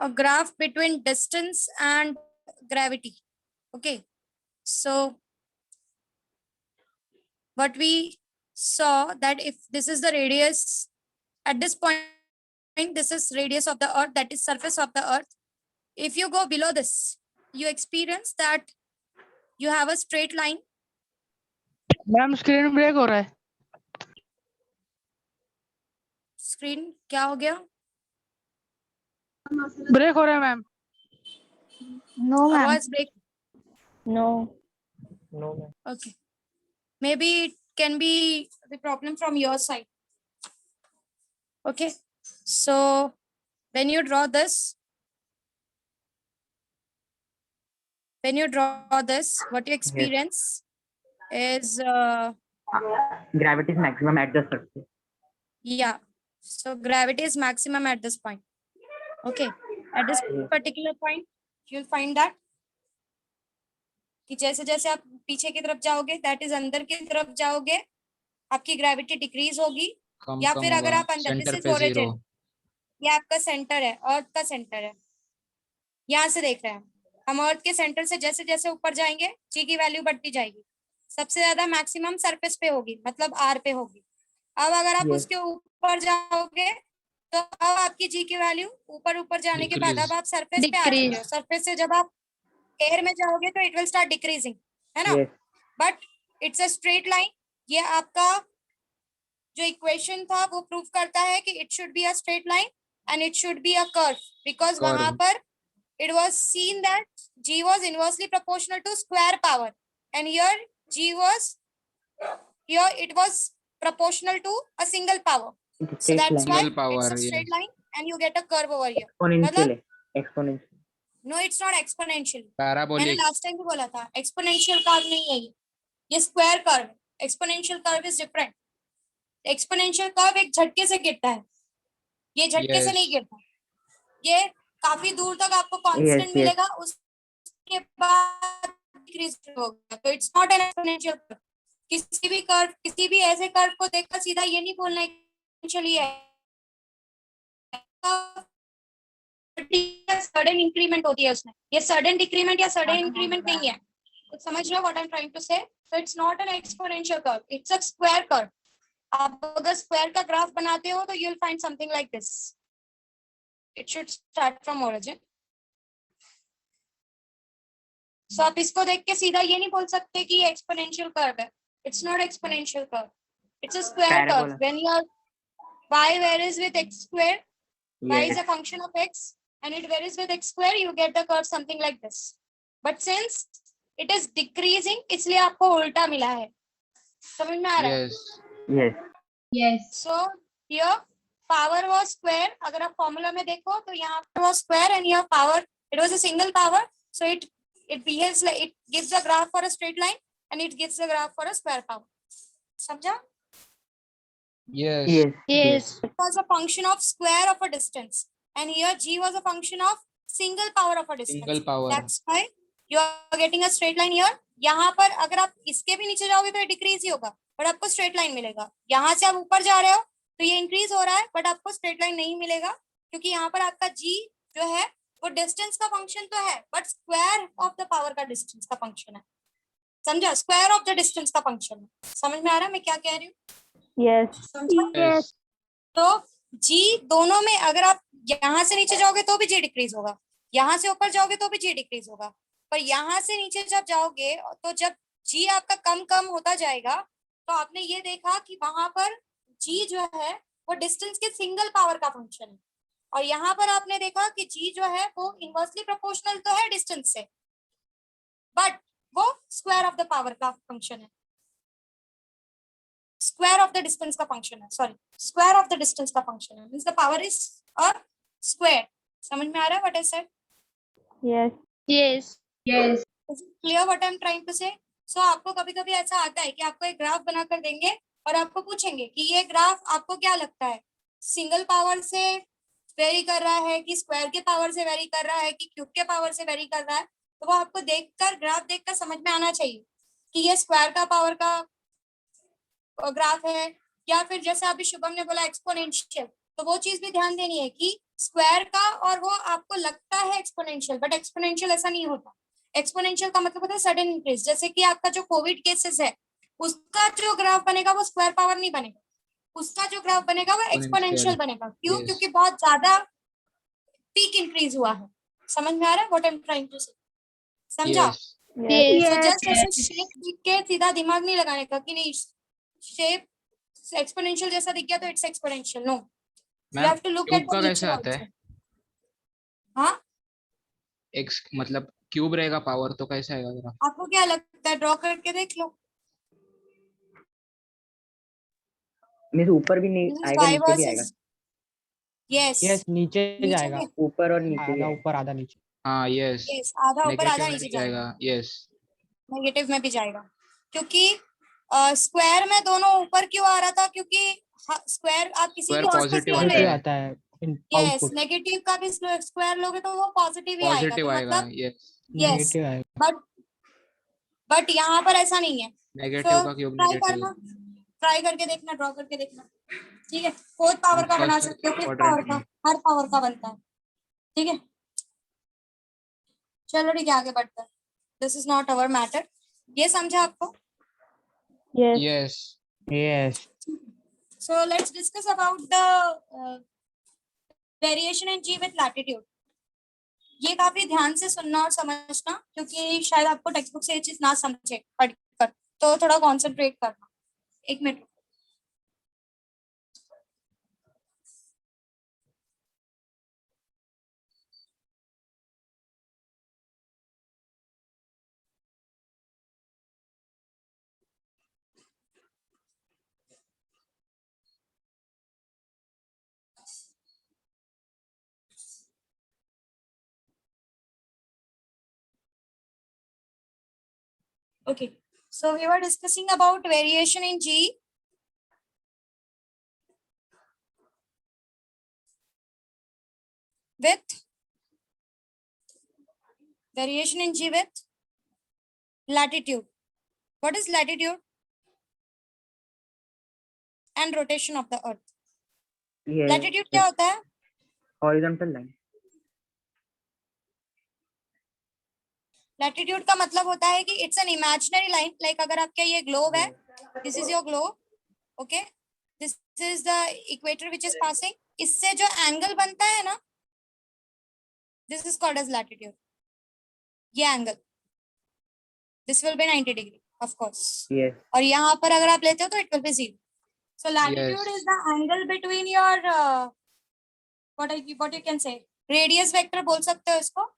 a graph between distance and gravity. Okay, so what we saw that if this is the radius at this point, this is radius of the earth, that is surface of the earth. If you go below this, you experience that you have a straight line. Ma'am screen break हो रहा है. Screen क्या हो गया? Break हो रहा है ma'am. No, ma'am. आवाज break? No. No, ma'am. Okay, maybe it can be the problem from your side. Okay, so when you draw this, what you experience is Gravity is maximum at the surface. yeah, so gravity is maximum at this point. Okay, at this particular point you'll find that कि जैसे जैसे आप पीछे की तरफ जाओगे, that is अंदर की तरफ जाओगे, आपकी ग्रेविटी डिक्रीज होगी. या फिर अगर आप अंदर, दिस इज ओरिजिन, ये आपका सेंटर है, अर्थ का सेंटर है. यहाँ से देख रहे हैं हम, अर्थ के सेंटर से जैसे जैसे ऊपर जाएंगे जी की वैल्यू बढ़ती जाएगी. सबसे ज्यादा मैक्सिमम सरफेस पे होगी, मतलब आर पे होगी. अब अगर आप उसके ऊपर जाओगे तो अब आपकी जी की वैल्यू ऊपर ऊपर जाने के बाद अब आप सरफेस पे आ चुके हो. सरफेस से जब आप एयर में जाओगे तो इट विल स्टार्ट डिक्रीजिंग, है ना. But it's a straight line. ये आपका जो इक्वेशन था वो प्रूव करता है कि it should be a straight line and it should be a curve, because वहां पर it was seen that g was inversely proportional to square power, and here it was proportional to a single power. So that's why it's a straight line and you get a curve over here. Exponential. No, it's not exponential. Parabolic. मैंने last time भी बोला था exponential curve नहीं है ये square curve. Exponential curve is different. Exponential curve एक झटके से गिरता है, ये झटके से नहीं गिरता. ये काफी दूर तक आपको कांस्टेंट मिलेगा, उसके बाद डिक्रीज होगा. तो it's not an exponential curve. किसी भी कर्व, किसी भी ऐसे कर्व को देखकर सीधा ये नहीं बोलना एक्सपोनेंशियल है. सडन इंक्रीमेंट होती है उसमें, ये सडन डिक्रीमेंट या सडन इंक्रीमेंट नहीं है. तो समझ रहे हो what I am trying to say? So it's not an exponential curve, it's a square curve. आप अगर स्क्वायर का ग्राफ बनाते हो तो you will find something like this. It should start from origin. So आप इसको देख के सीधा ये नहीं बोल सकते कि ये exponential curve है. It's not exponential curve. It's a square curve. When your y varies with x square, y is a function of x, and it varies with x square, you get the curve something like this. But since it is decreasing, इसलिए आपको उल्टा मिला है. समझ में आ रहा है? Yes. So here power was square. अगर आप फॉर्मूला में देखो तो यहाँ पर was square and here power, it was a single power, so it behaves like, it gives a graph for a straight line and it gives a graph for a square power. समझा? Yes. It was a function of square of a distance and here g was a function of single power of a distance. Single power. That's why you are getting a straight line here. यहाँ पर अगर आप इसके भी नीचे जाओगे तो decrease ही होगा, बट आपको स्ट्रेट लाइन मिलेगा. यहाँ से आप ऊपर जा रहे हो तो ये इंक्रीज हो रहा है, बट आपको स्ट्रेट लाइन नहीं मिलेगा, क्योंकि यहाँ पर आपका g जो है वो डिस्टेंस का फंक्शन तो है, but square of the power का डिस्टेंस का फंक्शन है. समझा? स्क्वायर ऑफ द डिस्टेंस का फंक्शन है. समझ में आ रहा है मैं क्या कह रही हूँ? Yes. तो g दोनों में अगर आप यहाँ से नीचे जाओगे तो भी g डिक्रीज होगा, यहाँ से ऊपर जाओगे तो भी g डिक्रीज होगा. पर यहाँ से नीचे जब जाओगे तो जब g आपका कम कम होता जाएगा तो आपने ये देखा कि वहां पर g जो है वो डिस्टेंस के सिंगल पावर का फंक्शन है, और यहाँ पर आपने देखा कि g जो है वो इनवर्सली प्रोपोर्शनल तो है डिस्टेंस से, बट वो स्क्वायर ऑफ द पावर का फंक्शन है. स्क्वायर ऑफ द डिस्टेंस का फंक्शन है, sorry, square of the distance का फंक्शन है, means the power is a square. समझ में आ रहा है what I said? Yes. Is it clear what I'm trying to say? So आपको कभी कभी ऐसा आता है कि आपको एक ग्राफ बनाकर देंगे और आपको पूछेंगे कि ये ग्राफ आपको क्या लगता है, सिंगल पावर से वेरी कर रहा है कि स्क्वायर के पावर से वेरी कर रहा है कि क्यूब के पावर से वेरी कर रहा है. तो वो आपको देखकर, ग्राफ देखकर समझ में आना चाहिए कि ये स्क्वायर का पावर का ग्राफ है या फिर जैसे अभी शुभम ने बोला एक्सपोनेंशियल. तो वो चीज भी ध्यान देनी है कि स्क्वायर का, और वो आपको लगता है एक्सपोनेंशियल, बट एक्सपोनेंशियल ऐसा नहीं होता। एक्सपोनेंशियल का मतलब होता है सडन इंक्रीज। जैसे कि आपका जो कोविड केसेस है, उसका जो ग्राफ बनेगा वो स्क्वायर पावर नहीं बनेगा, उसका जो ग्राफ बनेगा वो एक्सपोनेंशियल बनेगा। क्यों? Yes. क्योंकि बहुत ज्यादा पीक इंक्रीज हुआ है। समझ में आ रहा है what I am trying to say? समझा? Yes. Yes. So just ऐसे शेप दिख के सीधा दिमाग नहीं लगाने का कि नहीं शेप एक्सपोनेंशियल जैसा दिख गया तो it's exponential. No, you ma'am have to look cube at का द कैसे नेचर आता है? आल्सो। हाँ, एक्स मतलब क्यूब रहेगा पावर तो कैसे आएगा जरा? आपको क्या लगता है? ड्रॉ करके देख लो। मीन्स ऊपर भी नहीं This is आएगा, y नीचे भी आएगा। versus yes, यस नीचे नीचे जाएगा, भी ऊपर और नीचे भी आधा आएगा। ऊपर आधा नीचे। हाँ यस, yes, आधा ऊपर आधा नेगेटिव में नीचे भी जाएगा, जाएगा। यस, नेगेटिव में भी जाएगा। क्योंकि स्क्वायर में दोनों ऊपर क्यों आ रहा था? क्योंकि स्क्वायर आप किसी स्क्वायर भी चीज को पॉजिटिव स्क्वायर आता पॉजिटिव है, आता है यस, आउटपुट, नेगेटिव का भी स्क्वायर लोगे तो वो पॉजिटिव ही आएगा। पॉजिटिव तो आएगा। मतलब यस, यस, नेगेटिव आएगा। बट यहाँ पर ऐसा नहीं है। नेगेटिव तो का क्यूब ट्राई नेगेटिव। करना, ट्राई करके देखना, ड्रॉ करके देखना। ठीक है, फोर्थ पावर का बना फर्स्ट सकते हो, फिफ्थ क्वाड्रेंट पावर का, में। हर पावर का बनता है। ठीक है, चलो ठीक है, आगे बढ़ते हैं। This is not our matter. ये समझा आपको? Yes. Yes, yes So let's discuss about the variation in g with latitude. ये काफी ध्यान से सुनना और समझना, क्योंकि शायद आपको टेक्स्ट बुक से ये चीज ना समझे पढ़कर, तो थोड़ा कॉन्सेंट्रेट करना। एक minute. Okay, so we were discussing about variation in g with latitude. What is latitude? And rotation of the earth. ये Latitude क्या होता है? Horizontal line. लैटिट्यूड का मतलब होता है कि it's an imaginary line. Like अगर आपका ये ग्लोब है, this is your globe, okay, this is the equator which is passing, इससे जो एंगल बनता है ना, this is called as latitude. ये angle, this will be 90 degree of course, yes, और यहाँ पर अगर आप लेते हो तो it will be 0। So latitude is the angle between your what you can say, radius vector बोल सकते हो इसको।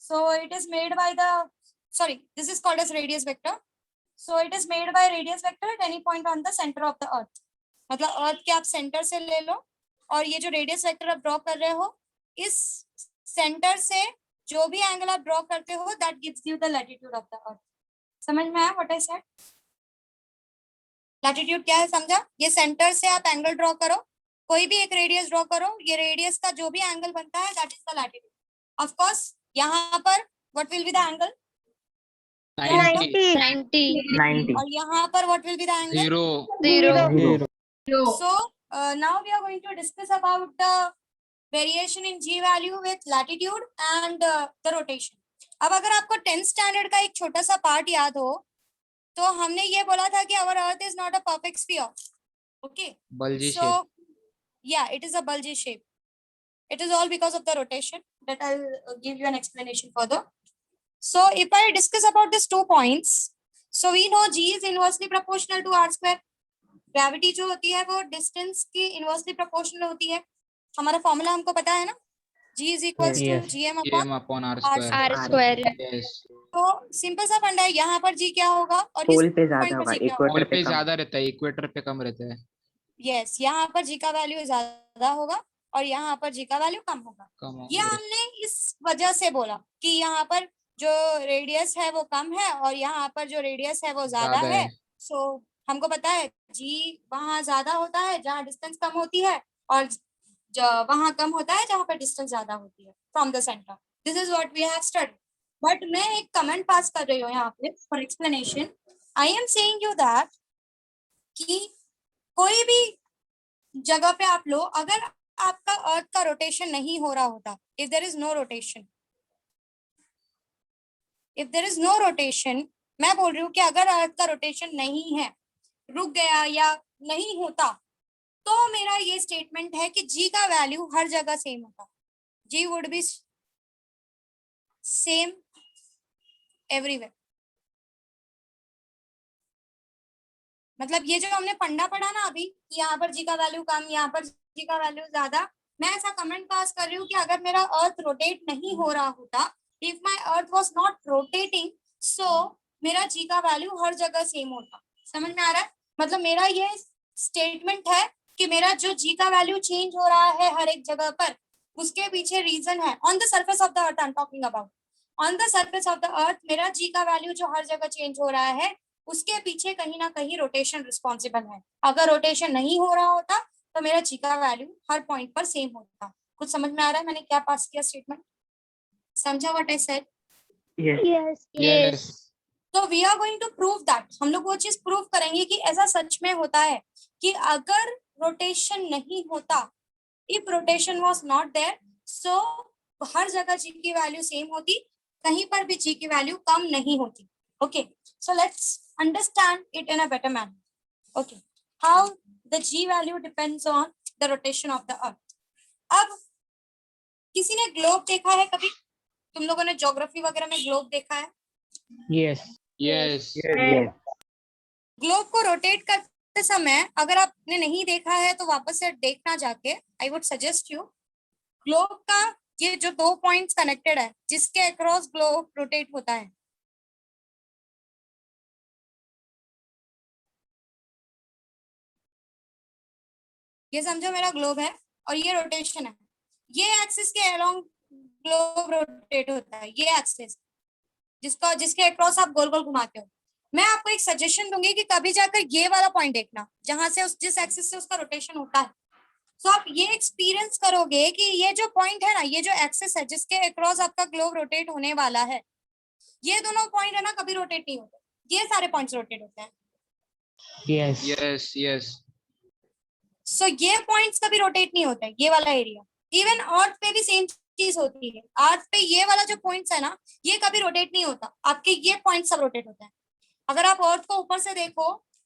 So it is made by the, sorry, this is called as radius vector. So it is made by radius vector at any point on the center of the earth. मतलब अर्थ के आप centre से ले लो, और ये जो रेडियस वेक्टर आप draw कर रहे हो, इस सेंटर से जो भी एंगल आप ड्रॉ करते हो, that gives you the latitude of the अर्थ। समझ में आया व्हाट आई सेड? लैटिट्यूड क्या है समझा? ये सेंटर से आप एंगल ड्रॉ करो, कोई भी एक रेडियस ड्रॉ करो, ये रेडियस का जो भी एंगल बनता है, that is the latitude. Of course यहाँ पर what will be the angle? 90। और यहाँ पर what will be the angle? 0 So now we are going to discuss about the variation in g value with latitude and the rotation. अब अगर आपको 10th standard का एक छोटा सा पार्ट याद हो, तो हमने ये बोला था कि our earth is not a perfect sphere. Okay, bulgy so shape. yeah, it is a bulgy shape. It is all because of the rotation that I'll give you an explanation further. So if I discuss about these 2 points, so we know g is inversely proportional to r square. Gravity जो होती है वो distance की inversely proportional होती है। हमारा formula हमको पता है ना, g is equals to Yes. gm m upon upon r r square। square। Yes, तो सिंपल सा फंडा है, यहाँ पर g क्या होगा और इस पोल पे पॉइंट ज्यादा पर होगा, g क्या होगा? पोल इक्वेटर पे पे कम। ज्यादा रहता है, इक्वेटर पे कम रहता है। यस, यहाँ पर g का वैल्यू ज्यादा होगा और यहाँ पर g का वैल्यू कम होगा। कम ये हमने इस वजह से बोला कि यहाँ पर जो रेडियस है वो कम है और यहाँ पर जो रेडियस है वो ज्यादा है। सो हमको पता है g वहां ज्यादा होता है जहाँ डिस्टेंस कम होती है, और वहां कम होता है जहाँ पर डिस्टेंस ज्यादा होती है from the centre. This is what we have studied. But मैं एक कमेंट पास कर रही हूँ यहाँ पे for explanation. I am saying you that कि कोई भी जगह पे आप लो, अगर आपका अर्थ का रोटेशन नहीं हो रहा होता, if there is no rotation, if there is no rotation, मैं बोल रही हूँ कि अगर अर्थ का रोटेशन नहीं है, रुक गया या नहीं होता, तो मेरा ये स्टेटमेंट है कि जी का वैल्यू हर जगह सेम होता, जी वुड बी सेम एवरीवेयर। मतलब ये जो हमने फंडा पढ़ा ना अभी, कि यहाँ पर जी का वैल्यू कम, यहाँ पर जी का वैल्यू ज्यादा, मैं ऐसा कमेंट पास कर रही हूँ कि अगर मेरा अर्थ रोटेट नहीं हो रहा होता, if my earth was not rotating, so मेरा जी का वैल्यू हर जगह सेम होता। समझ में आ रहा है? मतलब मेरा ये स्टेटमेंट है कि मेरा जो जी का वैल्यू चेंज हो रहा है हर एक जगह पर, उसके पीछे रीजन है, on the surface of the earth I am talking about, on the surface of the अर्थ मेरा जी का वैल्यू जो हर जगह चेंज हो रहा है, उसके पीछे कहीं ना कहीं रोटेशन रिस्पॉन्सिबल है। अगर रोटेशन नहीं हो रहा होता तो मेरा जी का वैल्यू हर पॉइंट पर सेम होता। कुछ समझ में आ रहा है मैंने क्या पास किया स्टेटमेंट? समझा what I said? Yes. Yes. Yes. तो we are going to prove that, हम लोग वो चीज प्रूव करेंगे कि ऐसा सच में होता है कि अगर रोटेशन नहीं होता, if rotation was not there, so हर जगह जी की वैल्यू सेम होती, कहीं पर भी जी की वैल्यू कम नहीं होती। Okay, so let's understand it in a better manner. Okay, how the G value depends on the rotation of the earth. अब किसी ने ग्लोब देखा है कभी? तुम लोगों ने ज्योग्राफी वगैरह में ग्लोब देखा है? Yes. Yes. Yes. ग्लोब को रोटेट करते समय अगर आपने नहीं देखा है तो वापस से देखना जाके, I would suggest you, globe का ये जो 2 पॉइंट्स कनेक्टेड है जिसके अक्रॉस ग्लोब रोटेट होता है, ये समझो मेरा ग्लोब है और ये रोटेशन है, ये एक्सिस के अलोंग ग्लोब रोटेट होता है, ये एक्सिस जिसके अक्रॉस आप गोल गोल घुमाते हो। मैं आपको एक सजेशन दूंगी कि कभी जाकर ये वाला पॉइंट देखना जहां से जिस एक्सिस से उसका रोटेशन होता है, तो आप ये एक्सपीरियंस करोगे कि ये जो पॉइंट है ना, ये जो एक्सिस है जिसके अक्रॉस आपका ग्लोब रोटेट होने वाला है, ये दोनों पॉइंट है ना कभी रोटेट नहीं होते, ये सारे पॉइंट्स रोटेट होते हैं। Yes. Yes. Yes. सो ये पॉइंट्स कभी रोटेट नहीं होते, ये वाला एरिया। इवन अर्थ पे भी सेम चीज होती है, अर्थ पे ये वाला जो पॉइंट्स है ना, ये कभी रोटेट नहीं होता, आपके ये पॉइंट सब रोटेट होते हैं। अगर आप अर्थ को ऊपर से देखो,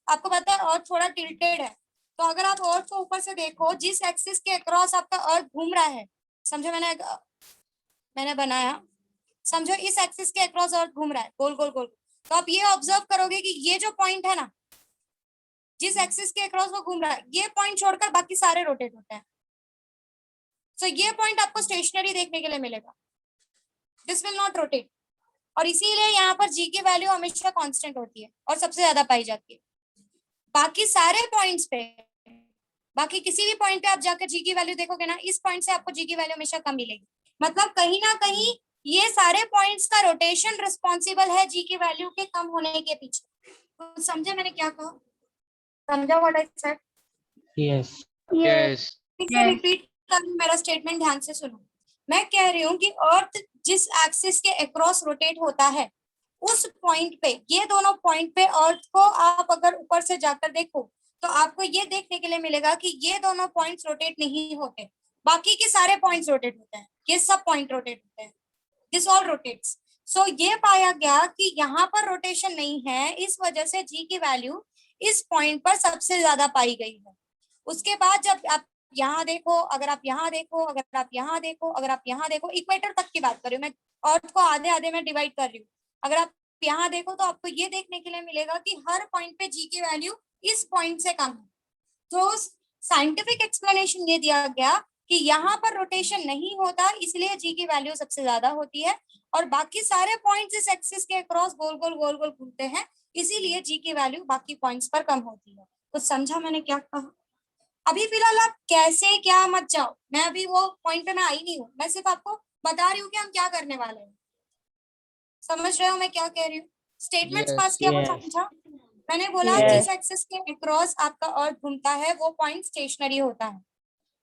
आपको पता है अर्थ थोड़ा टिल्टेड है, तो अगर आप अर्थ को ऊपर से देखो, जिस एक्सिस के अक्रॉस आपका अर्थ घूम रहा है, समझो मैंने बनाया, समझो इस एक्सिस के अक्रॉस अर्थ घूम रहा है गोल गोल गोल, तो आप ये ऑब्जर्व करोगे कि ये जो पॉइंट है ना, जिस एक्सिस के अक्रॉस वो घूम रहा है, ये पॉइंट छोड़कर बाकी सारे रोटेट होते हैं। सो ये पॉइंट आपको स्टेशनरी देखने के लिए मिलेगा, दिस विल नॉट रोटेट, और इसीलिए यहाँ पर जी की वैल्यू हमेशा कांस्टेंट होती है और सबसे ज्यादा पाई जाती है। बाकी सारे पॉइंट्स पे, बाकी किसी भी पॉइंट पे आप जाकर जी की वैल्यू देखोगे ना, इस पॉइंट से आपको जी की वैल्यू हमेशा कम मिलेगी। मतलब कहीं ना कहीं ये सारे पॉइंट्स का रोटेशन रिस्पॉन्सिबल है जी की वैल्यू के कम होने के पीछे। तो समझे मैंने क्या कहा? समझा what I said? Yes. Yes. Repeat कर, मेरा स्टेटमेंट ध्यान से सुनो। मैं कह रही हूँ कि अर्थ जिस एक्सिस के अक्रॉस रोटेट होता है, उस पॉइंट पे, ये दोनों पॉइंट पे अर्थ को आप अगर ऊपर से जाकर देखो तो आपको ये देखने के लिए मिलेगा कि ये दोनों पॉइंट्स रोटेट नहीं होते, बाकी के सारे पॉइंट्स रोटेट होते हैं, ये सब पॉइंट रोटेट होते हैं, दिस ऑल रोटेट्स। सो ये पाया गया कि यहाँ पर रोटेशन नहीं है, इस वजह से जी की वैल्यू इस पॉइंट पर सबसे ज्यादा पाई गई है। उसके बाद जब आप यहाँ देखो, अगर आप यहाँ देखो, अगर आप यहाँ देखो, अगर आप यहाँ देखो, इक्वेटर तक की बात कर रही हूँ मैं, अर्थ को आधे आधे में डिवाइड कर रही हूँ, अगर आप यहाँ देखो तो आपको ये देखने के लिए मिलेगा कि हर पॉइंट पे जी की वैल्यू इस पॉइंट से कम है। तो साइंटिफिक एक्सप्लेनेशन ये दिया गया कि यहाँ पर रोटेशन नहीं होता, इसलिए जी की वैल्यू सबसे ज्यादा होती है, और बाकी सारे पॉइंट्स इस एक्सिस के अक्रॉस गोल गोल घूमते हैं, इसीलिए जी की वैल्यू बाकी पॉइंट्स पर कम होती है। तो समझा मैंने क्या कहा? अभी फिलहाल आप कैसे क्या मत जाओ, मैं अभी वो पॉइंट पे मैं आई नहीं हूँ, मैं सिर्फ आपको बता रही हूँ कि हम क्या करने वाले हैं। समझ रहे हो मैं क्या कह रही हूँ? Statements Yes. पास किया वो Yes. समझा? मैंने बोला Yes. जिस एक्सिस के अक्रॉस आपका अर्थ घूमता है वो पॉइंट स्टेशनरी होता है,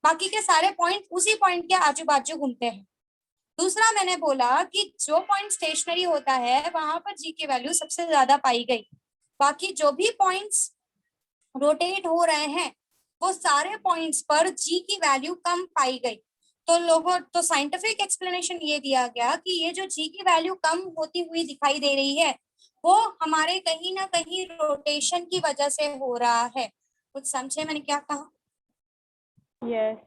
बाकी के सारे पॉइंट उसी पॉइंट के आजू बाजू घूमते हैं। दूसरा मैंने बोला कि जो पॉइंट स्टेशनरी होता है वहां पर जी की वैल्यू सबसे ज्यादा पाई गई, बाकी जो भी पॉइंट्स रोटेट हो रहे हैं वो सारे पॉइंट्स पर जी की वैल्यू कम पाई गई। तो साइंटिफिक एक्सप्लेनेशन ये दिया गया कि ये जो जी की वैल्यू कम होती हुई दिखाई दे रही है वो हमारे कहीं ना कहीं रोटेशन की वजह से हो रहा है। कुछ समझे मैंने क्या कहा? Yes.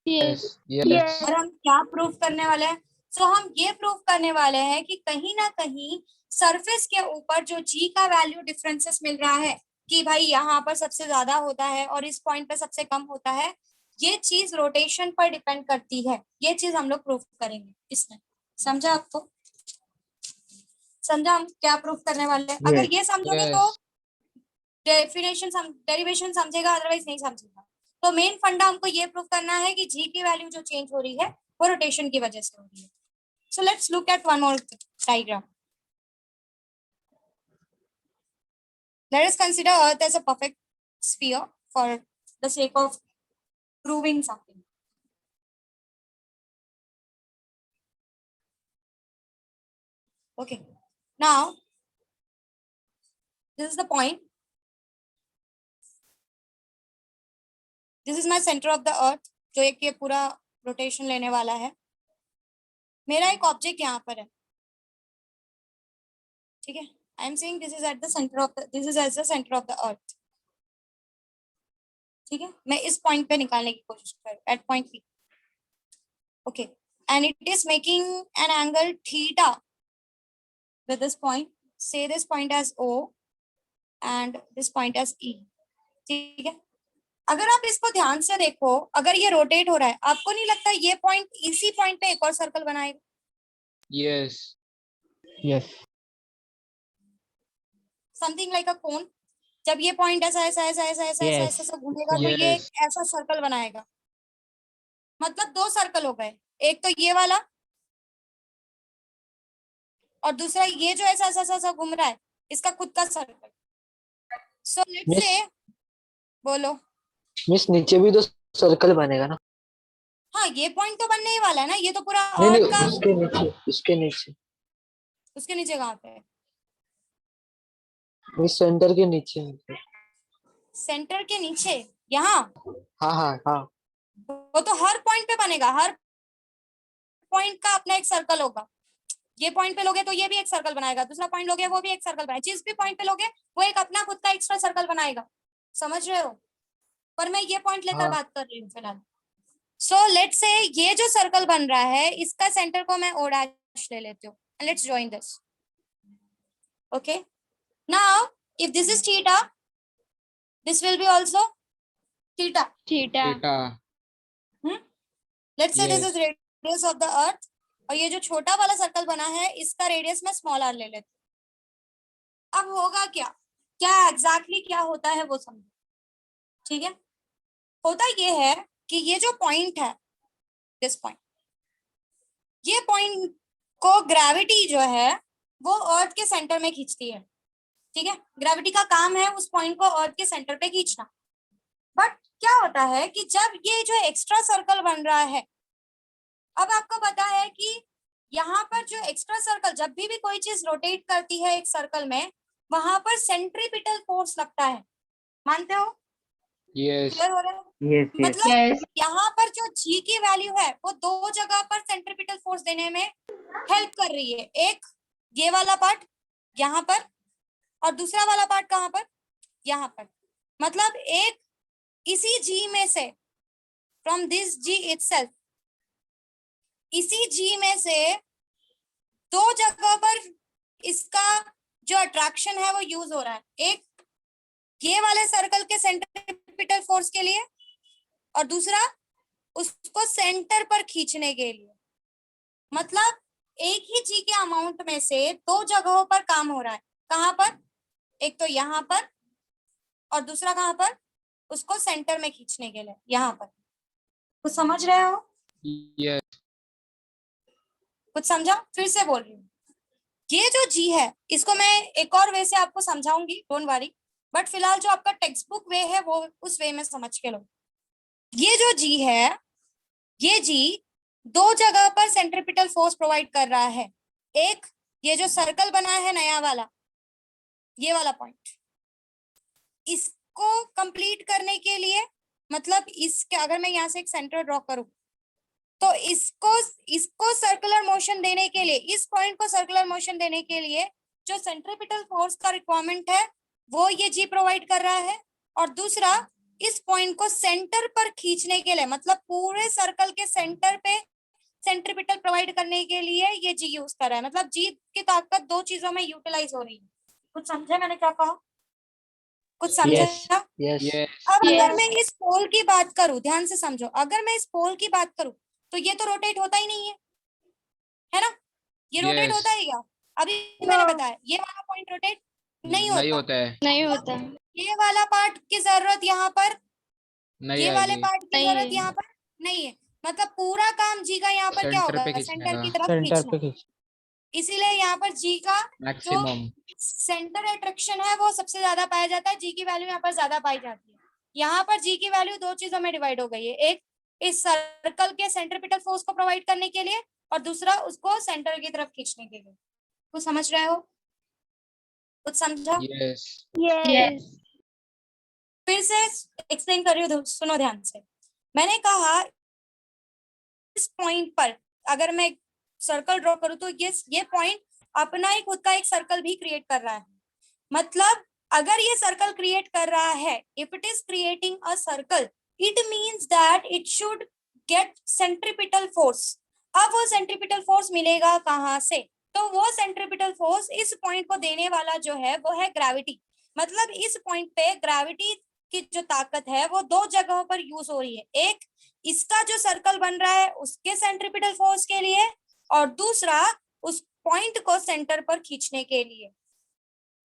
Yes Yes. यस और हम क्या प्रूव करने वाले हैं? हम ये प्रूव करने वाले हैं कि कहीं ना कहीं सरफेस के ऊपर जो जी का वैल्यू डिफरेंसेस मिल रहा है कि भाई यहाँ पर सबसे ज्यादा होता है और इस पॉइंट पे सबसे कम होता है, ये चीज रोटेशन पर डिपेंड करती है। ये चीज हम लोग प्रूव करेंगे इसमें। समझा आपको? समझा हम क्या प्रूव करने वाले हैं? अगर ये समझोगे तो यस डेरिवेशन समझेगा, अदरवाइज नहीं समझेगा। तो मेन फंडा हमको ये प्रूव करना है कि जी की वैल्यू जो चेंज हो रही है वो रोटेशन की वजह से हो रही है। So let's look at one more diagram. Let us consider Earth as a perfect sphere for the sake of proving something. Okay. Now, this is the point. This is my center of the Earth, जो एक ये पूरा rotation लेने वाला है। मेरा एक object यहाँ पर है, ठीक है? I am saying this is at the center of the, this is as the center of the Earth. ठीक है? मैं इस पॉइंट पे निकालने की कोशिश कर रही हूँ, at point P. Okay. And it is making an angle theta with this point. Say this point as O and this point as E. ठीक है? अगर आप इसको ध्यान से देखो, अगर ये रोटेट हो रहा है, आपको नहीं लगता ये पॉइंट इसी पॉइंट पे एक और सर्कल बनाएगा? Yes Yes. Something like a cone. जब ये पॉइंट ऐसा ऐसा ऐसा ऐसा ऐसा ऐसा Yes. ऐसा घूमेगा तो ये Yes. एक ऐसा सर्कल बनाएगा। मतलब दो सर्कल हो गए, एक तो ये वाला और दूसरा ये जो ऐसा ऐसा ऐसा घूम रहा है, इसका खुद का सर्कल। सो लेट्स मिस से, बोलो। मिस नीचे भी तो सर्कल बनेगा ना? हाँ, ये पॉइंट तो बनने ही वाला है ना, ये तो पूरा नहीं अर्थ नहीं, का। उसके नीचे, उसके नीचे उसके नीचे कहाँ पे है? मिस सेंटर के नीचे। सेंटर के नीचे, यहाँ। हाँ हाँ हाँ। वो तो हर पॉइंट पे बनेगा, हर पॉइंट का अपना एक सर्कल होगा। ये पॉइंट पे लोगे तो ये भी एक सर्कल बनाएगा, दूसरा पॉइंट लोगे वो भी एक सर्कल बनाएगा, जिस भी पॉइंट पे लोगे वो एक अपना खुद का एक्स्ट्रा सर्कल बनाएगा। समझ रहे हो? पर मैं ये पॉइंट लेकर हाँ। बात कर रही हूँ फिलहाल। सो लेट्स से ये जो सर्कल बन रहा है इसका सेंटर को मैं ओ डैश ले लेती हूँ। Let's join this. Okay, now if this is theta, this will be also theta. Theta. Theta let's say this Yes. Is radius of the अर्थ, और ये जो छोटा वाला सर्कल बना है इसका रेडियस मैं स्मॉल आर ले लेती हूँ। अब होगा क्या, क्या एग्जैक्टली क्या होता है वो समझो। ठीक है, होता ये है कि ये जो पॉइंट है, दिस पॉइंट, ये पॉइंट को ग्रेविटी जो है वो अर्थ के सेंटर में खींचती है। ठीक है, ग्रेविटी का काम है उस पॉइंट को अर्थ के सेंटर पे खींचना। बट क्या होता है कि जब ये जो एक्स्ट्रा सर्कल बन रहा है, अब आपको पता है कि यहाँ पर जो एक्स्ट्रा सर्कल, जब भी कोई चीज रोटेट करती है एक सर्कल में, वहां पर सेंट्रीपिटल फोर्स लगता है। मानते हो? यस क्लियर हो रहा है? Yes, yes. मतलब Yes. यहाँ पर जो जी की वैल्यू है वो दो जगह पर सेंट्रीपिटल फोर्स देने में हेल्प कर रही है। एक ये वाला पार्ट यहाँ पर, और दूसरा वाला पार्ट कहाँ पर? यहाँ पर। मतलब एक इसी जी में से, फ्रॉम दिस जी इटसेल्फ, इसी जी में से दो जगह पर इसका जो अट्रैक्शन है वो यूज हो रहा है। एक ये वाले सर्कल के सेंट्रीपिटल फोर्स के लिए, और दूसरा उसको सेंटर पर खींचने के लिए। मतलब एक ही जी के अमाउंट में से दो जगहों पर काम हो रहा है। कहाँ पर? एक तो यहाँ पर, और दूसरा कहाँ पर? उसको सेंटर में खींचने के लिए यहाँ पर। कुछ समझ रहे हो? यस कुछ समझा? फिर से बोल रही हूँ, ये जो जी है इसको मैं एक और वे से आपको समझाऊंगी, डोंट वरी। बट फिलहाल जो आपका टेक्स्ट बुक वे है वो उस वे में समझ के लो। ये जो जी है, ये जी दो जगह पर सेंट्रीपिटल फोर्स प्रोवाइड कर रहा है। एक ये जो सर्कल बना है नया वाला, ये वाला पॉइंट, इसको कंप्लीट करने के लिए मतलब इसके अगर मैं यहाँ से एक सेंटर ड्रॉ करूं तो इसको इसको सर्कुलर मोशन देने के लिए, इस पॉइंट को सर्कुलर मोशन देने के लिए जो सेंट्रीपिटल फोर्स का रिक्वायरमेंट है वो ये जी प्रोवाइड कर रहा है, और दूसरा इस पॉइंट को सेंटर पर खींचने के लिए, मतलब पूरे सर्कल के सेंटर पे सेंट्रीपिटल प्रोवाइड करने के लिए ये जी यूज कर रहा है। मतलब जी की ताकत दो चीजों में यूटिलाइज हो रही है। कुछ समझे मैंने क्या कहा? कुछ समझा? Yes. यस ये अब अगर Yes. मैं इस पोल की बात करूं, ध्यान से समझो, अगर मैं इस पोल की बात करूं तो ये तो रोटेट होता ही नहीं है ना? ये रोटेट Yes. होता है क्या? अभी No. मैंने बताया ये वाला पॉइंट रोटेट नहीं नहीं होता। होता है, नहीं होता। ये वाला पार्ट की जरूरत यहाँ पर, नहीं ये वाले आएगी, पार्ट की नहीं जरूरत है। यहाँ पर नहीं है। मतलब पूरा काम जी का यहाँ पर क्या सेंटर होगा? पे खींचने सेंटर का की तरफ सेंटर खींचना। पे खींच। इसीलिए यहाँ पर जी का जो मैक्सिमम। सेंटर अट्रैक्शन है वो सबसे ज्यादा पाया जाता है, जी की वैल्यू यहाँ पर ज्यादा पाई जाती है। यहाँ पर जी की वैल्यू दो चीजों में डिवाइड हो गई है, एक इस सर्कल के सेंट्रीपिटल फोर्स को प्रोवाइड करने के लिए और दूसरा उसको सेंटर की तरफ खींचने के लिए। कुछ समझ रहे हो? कुछ समझा? Yes, Yes. फिर से एक्सप्लेन कर रही हूँ, सुनो ध्यान से। मैंने कहा इस पॉइंट पर अगर मैं सर्कल ड्रॉ करूँ तो ये पॉइंट अपना ही खुद का एक सर्कल भी क्रिएट कर रहा है। मतलब अगर ये सर्कल क्रिएट कर रहा है, if it is creating a circle, it means that it should get centripetal force. अब वो सेंट्रीपिटल फोर्स मिलेगा कहाँ से? तो वो सेंट्रीपिटल फोर्स इस पॉइंट को देने वाला जो है वो है ग्रेविटी। मतलब इस पॉइंट पे ग्रेविटी की जो ताकत है वो दो जगहों पर यूज हो रही है, एक इसका जो सर्कल बन रहा है उसके सेंट्रीपिटल फोर्स के लिए, और दूसरा उस पॉइंट को सेंटर पर खींचने के लिए।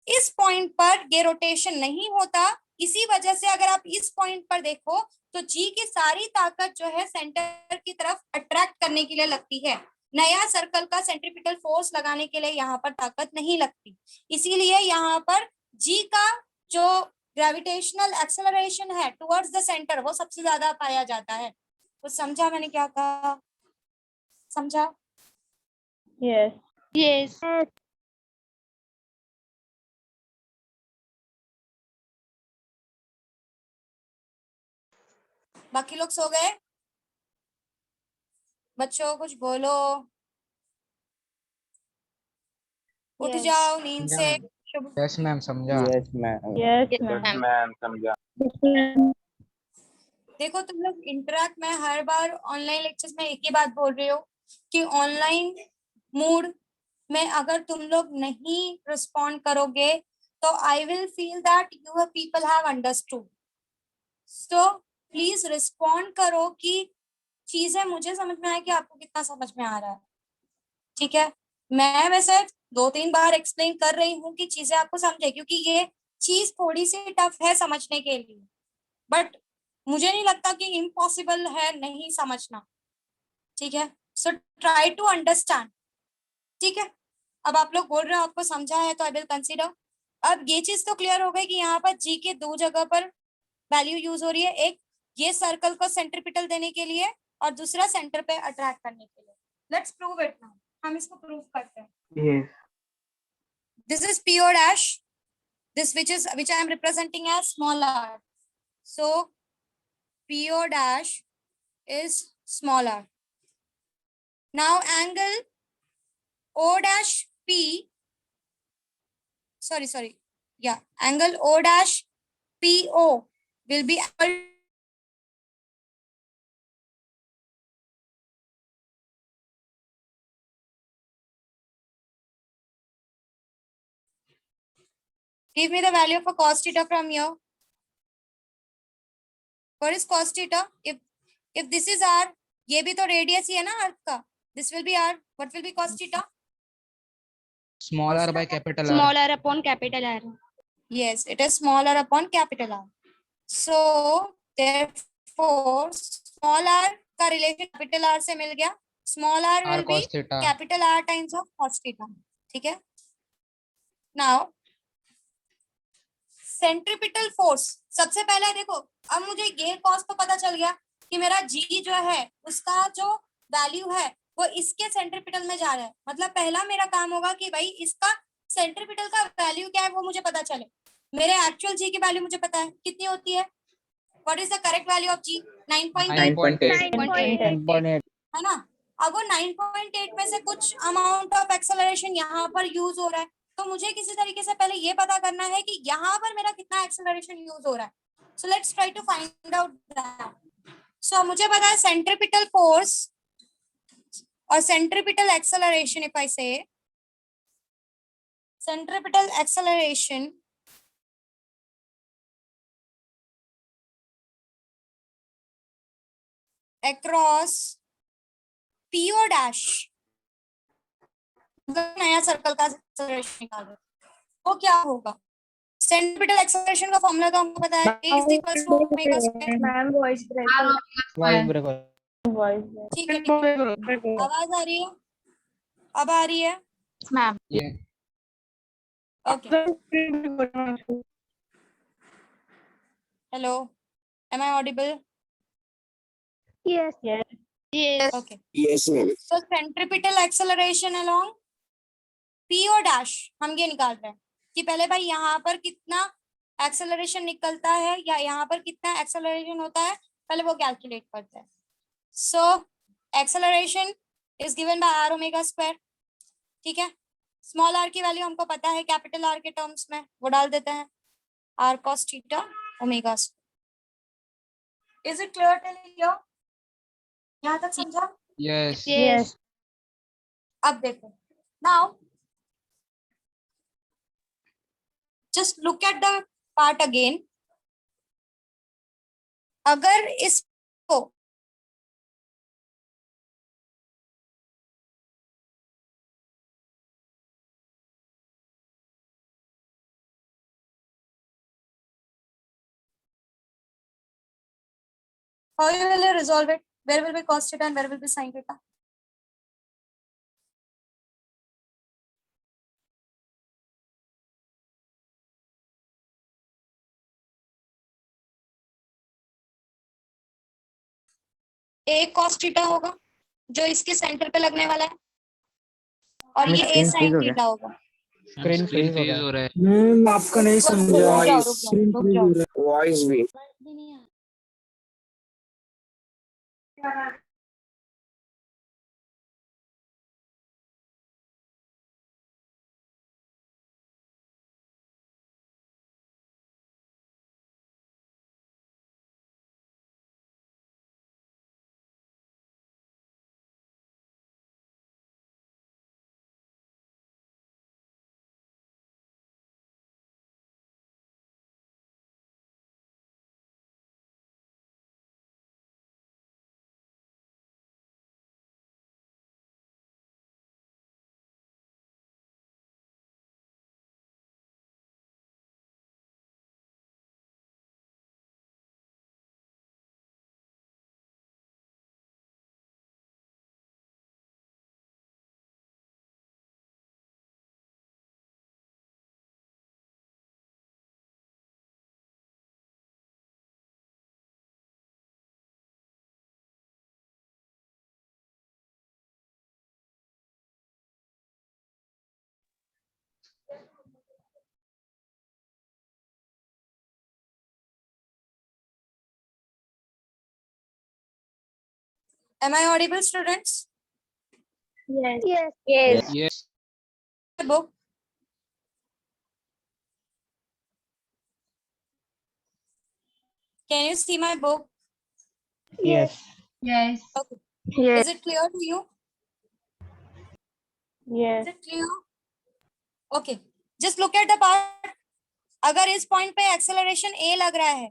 इस पॉइंट पर ये रोटेशन नहीं होता, इसी वजह से अगर आप इस पॉइंट पर देखो तो जी की सारी ताकत जो है सेंटर की तरफ अट्रैक्ट करने के लिए लगती है। नया सर्कल का सेंट्रीपिटल फोर्स लगाने के लिए यहाँ पर ताकत नहीं लगती। इसीलिए यहाँ पर जी का जो ग्रेविटेशनल एक्सेलरेशन है टुवर्ड्स द सेंटर वो सबसे ज्यादा पाया जाता है। तो समझा मैंने क्या कहा? समझा? Yes. Yes. बाकी लोग सो गए? बच्चों कुछ बोलो, उठ Yes. जाओ नींद से। शुभ यस मैम, समझा। Yes, ma'am. Yes, Yes, ma'am. ma'am. समझा. देखो तुम लोग इंटरेक्ट, मैं हर बार ऑनलाइन लेक्चर्स में एक ही बात बोल रही हूँ कि ऑनलाइन मूड में अगर तुम लोग नहीं रिस्पॉन्ड करोगे तो I will feel that you people have understood. So please respond करो कि चीजें मुझे समझ में आए कि आपको कितना समझ में आ रहा है। ठीक है, मैं वैसे 2-3 बार एक्सप्लेन कर रही हूँ कि चीजें आपको समझे, क्योंकि ये चीज थोड़ी सी टफ है समझने के लिए, बट मुझे नहीं लगता कि इम्पॉसिबल है नहीं समझना। ठीक है, सो ट्राई टू अंडरस्टैंड। ठीक है, अब आप लोग बोल रहे हो आपको समझा है तो आई विल कंसीडर। अब ये चीज तो क्लियर हो गई कि यहाँ पर जी के दो जगह पर वैल्यू यूज हो रही है, एक ये सर्कल को सेंट्रीपिटल देने के लिए और दूसरा सेंटर पे अट्रैक्ट करने के लिए। लेट्स प्रूव इट नाउ, हम इसको प्रूव करते हैं। Yes. This is P O dash, this which I am representing as small r. So P O dash is small r. Now angle O dash P, angle O dash PO will be give me the value for cos theta from here. What is cos theta? If this is r, ये भी तो radius ही है ना अर्थ का, this will be r. What will be cos theta? Small r by capital R. Small r upon capital R. Yes, it is smaller upon capital R. So therefore small r का relation capital R से मिल गया, small r r will be cos theta. capital R times of cos theta. ठीक है, now centripetal force सबसे पहले देखो, अब मुझे ये कॉस तो पता चल गया कि मेरा जी जो है उसका जो वैल्यू है वो इसके सेंट्रीपिटल में जा रहा है। मतलब पहला मेरा काम होगा कि भाई इसका सेंट्रीपिटल का वैल्यू क्या है वो मुझे पता चले। मेरे एक्चुअल जी की वैल्यू मुझे पता है कितनी होती है, What is the correct value of G? 9.8 9.8. 9.8. है ना. अब वो 9.8 में से कुछ अमाउंट ऑफ एक्सेलरेशन यहाँ पर यूज हो रहा है, तो मुझे किसी तरीके से पहले ये पता करना है कि यहाँ पर मेरा कितना एक्सेलरेशन यूज हो रहा है. So let's try to find out that. So मुझे पता है सेंट्रीपिटल फोर्स और centripetal acceleration. If I say centripetal acceleration across PO dash, नया सर्कल का acceleration निकाल रहे वो क्या होगा. सेंट्रीपिटल एक्सेलरेशन का फॉर्मूला तो हमको पता है, A is equals to omega square. Ma'am voice Voice break. ठीक है, आवाज आ रही है, अब आ रही है. Ma'am. Yeah. Okay, hello, am I audible? Yes. Yes. Okay. Yes, ma'am. So centripetal acceleration along PO dash हम ये निकाल रहे हैं कि पहले भाई यहाँ पर कितना एक्सेलरेशन निकलता है या यहाँ पर कितना एक्सेलरेशन होता है, पहले वो कैलकुलेट करते हैं. So acceleration is given by r omega square. ठीक है, स्मॉल आर की वैल्यू हमको पता है, कैपिटल आर के टर्म्स में वो डाल देते हैं, r cos theta omega square. Is it clear till here? यहाँ तक समझा? Yes. Yes. अब देखो, now just look at the part again. अगर इसको how you will resolve it? Where will be cos theta and where will be sin theta? एक cos theta होगा जो इसके सेंटर पे लगने वाला है, और ये a Screen freeze sin हो गया. थीटा होगा. Screen freeze हो freeze रहा है. हो रहा है. मैम आपका नहीं समझा रुक जाओ. वॉइस भी Am I audible, students? Yes. Yes. Book. Can you see my book? Yes. Okay. Is it clear to you? Is it clear? Okay. Just look at the part. अगर इस पॉइंट पे acceleration a लग रहा है,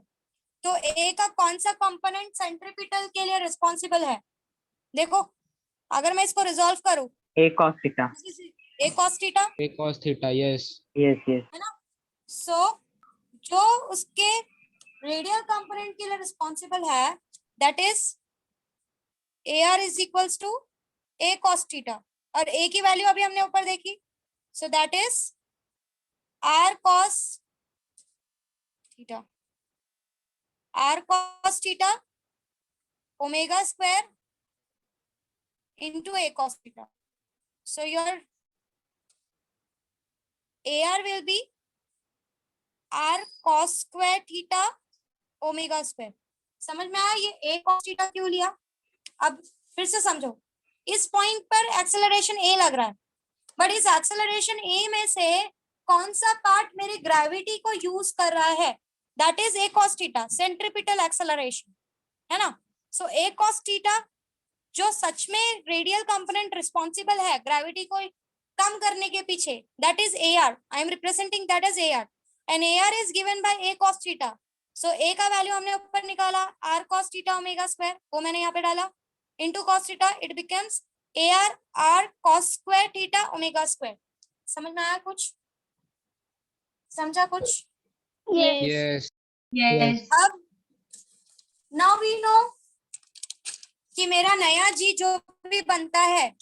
तो a का कौन सा कंपोनेंट सेंट्रीपिटल के लिए रिस्पॉन्सिबल है? देखो, अगर मैं इसको रिजॉल्व करूं, A cos theta. a cos theta, A cos theta. Yes. Yes, yes. है ना. सो जो उसके रेडियल कंपोनेंट के लिए रिस्पॉन्सिबल है, that is AR is equals to a cos theta, और a की वैल्यू अभी हमने ऊपर देखी, so that is r cos theta. r cos theta omega square into a cos theta. So your AR will be r cos square theta omega square. समझ में आया ये a cos थीटा क्यों लिया? अब फिर से समझो, इस पॉइंट पर एक्सेलरेशन a लग रहा है, बट इस एक्सेलरेशन a में से कौन सा पार्ट मेरे ग्रेविटी को यूज कर रहा है? That is a cos theta, centripetal acceleration, है ना? सो a cos थीटा जो सच में रेडियल कंपोनेंट रिस्पॉन्सिबल है ग्रेविटी को कम करने के पीछे, that is AR. I am representing that is AR and AR is given bye a cos theta. So a का वैल्यू हमने ऊपर निकाला r cos theta omega square, वो मैंने यहाँ पे डाला, into cos theta, it becomes AR r cos square theta omega square. समझ में आया कुछ? समझा कुछ? Yes. Yes. अब नाउ वी नो कि मेरा नया जी जो भी बनता है,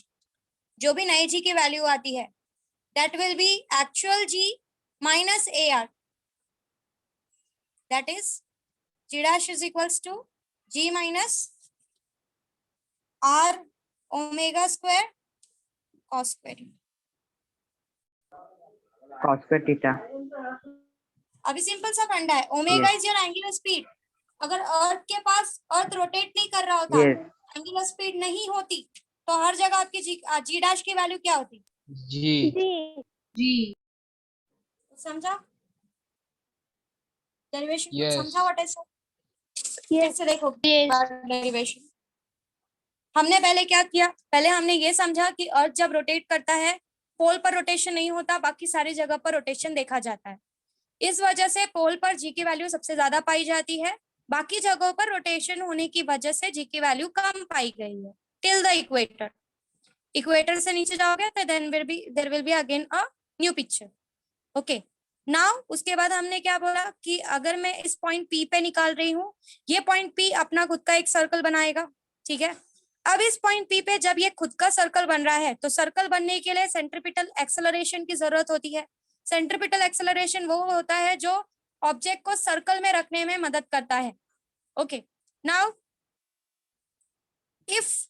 जो भी नए जी की वैल्यू आती है, that will be actual g minus AR. That is g dash is equals to g minus r omega square cos square. cos square theta. अभी सिंपल सा फंडा है, omega is your angular speed. अगर अर्थ के पास earth rotate नहीं कर रहा होता, Yes. एंगुलर स्पीड नहीं होती, तो हर जगह आपकी जी डैश की वैल्यू क्या होती? G. G. समझा? Derivation Yes. समझा व्हाट आई सेड? Yes. फिर से देखो Yes. डेरिवेशन. हमने पहले क्या किया? पहले हमने ये समझा कि अर्थ जब रोटेट करता है, पोल पर रोटेशन नहीं होता, बाकी सारी जगह पर रोटेशन देखा जाता है. इस वजह से पोल पर जी की वैल्यू सबसे ज्यादा पाई जाती है, बाकी जगहों पर रोटेशन होने की वजह से जी की वैल्यू कम पाई गई है टिल द इक्वेटर. इक्वेटर से नीचे जाओगे तो there will be again a new picture. Okay, now उसके बाद हमने क्या बोला कि अगर मैं इस पॉइंट P पे निकाल रही हूँ, ये पॉइंट P अपना खुद का एक सर्कल बनाएगा, ठीक है. अब इस पॉइंट P पे जब ये खुद का सर्कल बन रहा है, तो सर्कल बनने के लिए सेंट्रीपिटल एक्सेलरेशन की जरूरत होती है. सेंट्रीपिटल एक्सेलरेशन वो होता है जो ऑब्जेक्ट को सर्कल में रखने में मदद करता है. ओके, नाउ इफ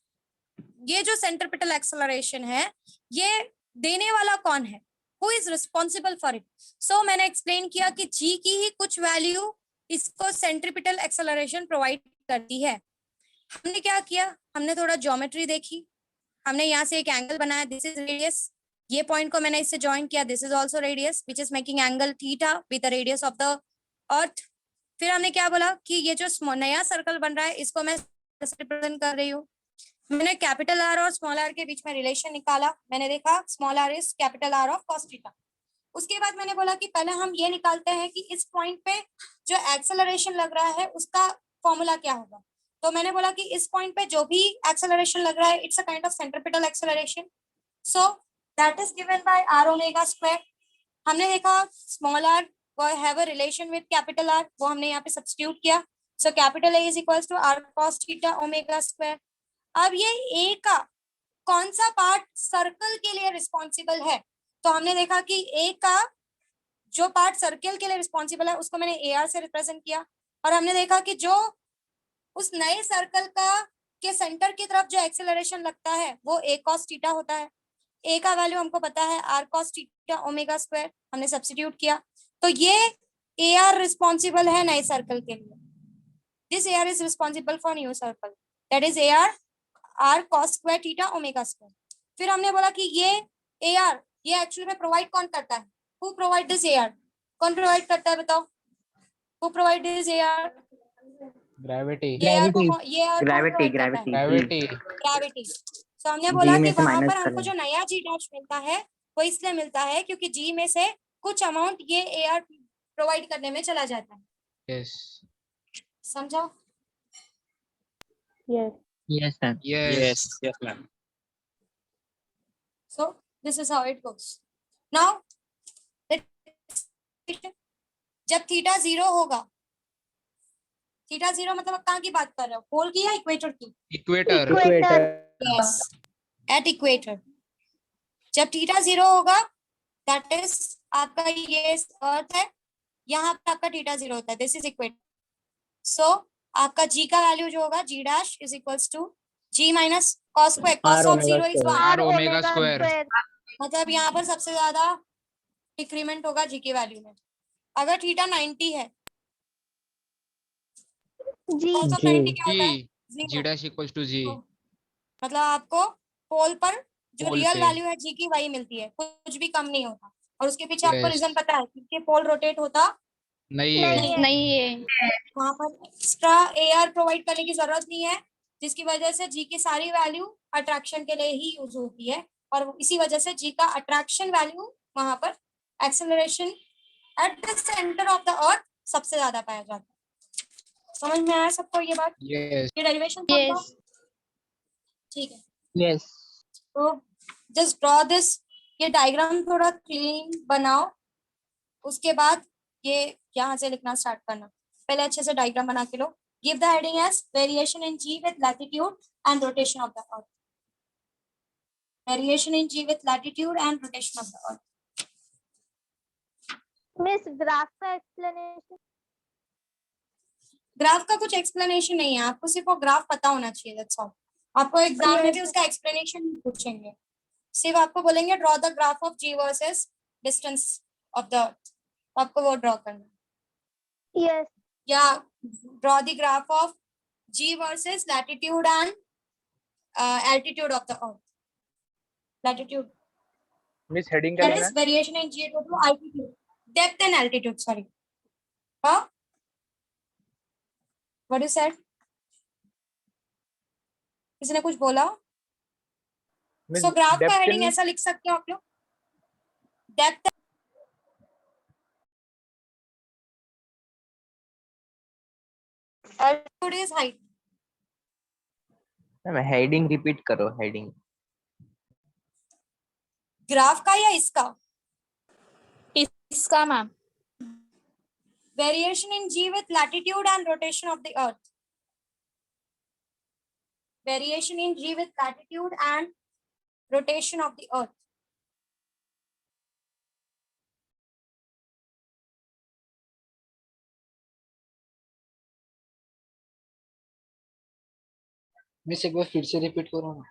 ये जो सेंट्रीपिटल एक्सेलरेशन है, ये देने वाला कौन है? Who is responsible for it? So मैंने एक्सप्लेन किया कि जी की ही कुछ वैल्यू इसको सेंट्रीपिटल एक्सेलरेशन प्रोवाइड करती है. हमने क्या किया? हमने थोड़ा ज्योमेट्री देखी, हमने यहाँ से एक एंगल बनाया, दिस इज रेडियस, ये पॉइंट को मैंने इससे ज्वाइन किया, this is also radius which is making angle theta with the radius of the अर्थ. फिर हमने क्या बोला कि ये जो नया सर्कल बन रहा है, इसको मैं रिप्रेजेंट कर रही हूँ. मैंने कैपिटल आर और स्मॉल आर के बीच में रिलेशन निकाला, मैंने देखा small r is capital r of cos theta. उसके बाद मैंने बोला कि पहले हम ये निकालते हैं कि इस पॉइंट पे जो एक्सेलरेशन लग रहा है उसका फॉर्मूला क्या होगा. तो मैंने बोला कि इस पॉइंट पे जो भी एक्सेलरेशन लग रहा है, it's a kind of centripetal acceleration, so that is given by r omega square. हमने देखा small r have a relation with capital r, वो हमने यहाँ पे सब्स्टिट्यूट किया. So capital A is equals to r cos theta omega square. अब ये ए का कौन सा पार्ट सर्कल के लिए रिस्पॉन्सिबल है? तो हमने देखा कि ए का जो पार्ट सर्कल के लिए रिस्पॉन्सिबल है उसको मैंने AR से रिप्रेजेंट किया, और हमने देखा कि जो उस नए सर्कल का के सेंटर की तरफ जो एक्सेलरेशन लगता है वो a cos थीटा होता है. a का वैल्यू हमको पता है r cos theta omega square, हमने सब्स्टिट्यूट किया, तो ये AR रिस्पॉन्सिबल है नए सर्कल के लिए. This AR is responsible for new circle, that is AR r cos square theta omega square. फिर हमने बोला कि ये AR ये एक्चुअली में प्रोवाइड कौन करता है? Who provide this AR? कौन प्रोवाइड करता है बताओ? Who provide this AR? Gravity. Gravity. Gravity. तो हमने G बोला में कि से वहां minus पर हमको करें. जो नया जी डैश मिलता है वो इसलिए मिलता है क्योंकि जी में से कुछ अमाउंट ये AR प्रोवाइड करने में चला जाता है. Yes. समझा? Yes. Yes, sir. Yes. Yes, ma'am. So this is how it goes. Now जब थीटा 0 होगा, थीटा 0 मतलब कहाँ की बात कर रहे हो? पोल की या इक्वेटर की? Equator. Equator. Yes, at equator. जब थीटा 0 होगा, दैट इज आपका ये अर्थ है, यहाँ पे आपका थीटा 0 होता है, दिस इज इक्वेटर. सो आपका जी का वैल्यू जो होगा g dash is equals to g minus cos square. Cos of 0 is R omega square. मतलब यहाँ पर सबसे ज्यादा डिक्रीमेंट होगा जी की वैल्यू में. अगर थीटा 90 है G. कौन सा G. पेनिटी क्या होता है? G zero. G dash equals to g तो मतलब आपको पोल पर जो पोल रियल पे वैल्यू है जी की वही मिलती है, कुछ भी कम नहीं होता। और उसके पीछे आपको यस रीजन पता है, क्योंकि पोल रोटेट होता नहीं है नहीं है। नहीं है। वहां पर एक्स्ट्रा एआर प्रोवाइड करने की जरूरत नहीं है, जिसकी वजह से जी की सारी वैल्यू अट्रैक्शन के लिए ही यूज होती है। और इसी वजह से जी का अट्रैक्शन वैल्यू वहां पर acceleration at the centre of the अर्थ सबसे ज्यादा पाया जाता है। समझ में आया सबको ये बात? यस ये डेरिवेशन Yes. समझो। ठीक है, Yes. तो जस्ट ड्रॉ दिस। ये डायग्राम थोड़ा क्लीन बनाओ, उसके बाद ये यहाँ से लिखना स्टार्ट करना। पहले अच्छे से डायग्राम बना के लो। Give the heading as variation in g with latitude and rotation of the earth. Variation in g with latitude and rotation of the earth. Miss, graph का explanation. ग्राफ का कुछ एक्सप्लेनेशन नहीं है, आपको सिर्फ वो ग्राफ पता होना चाहिए, दैट्स ऑल। आपको एग्जाम में भी उसका एक्सप्लेनेशन पूछेंगे, सिर्फ आपको बोलेंगे draw the graph of g versus distance of the earth, आपको वो ड्रॉ करना है। Yes. या draw the graph of g versus latitude and altitude of the earth. Latitude, Miss heading क्या that लेना is है? variation in g due to altitude, depth and altitude, sorry. huh what you said? किसी ने कुछ बोला? Miss सो graph का depth heading in ऐसा लिख सकते हो आप लोग, depth altitude is height. heading repeat करो heading. ग्राफ का या इसका? इसका ma'am. Variation in g with latitude and rotation of the earth. Variation in g with latitude and rotation of the earth. Miss एक बार फिर से रिपीट करो ना।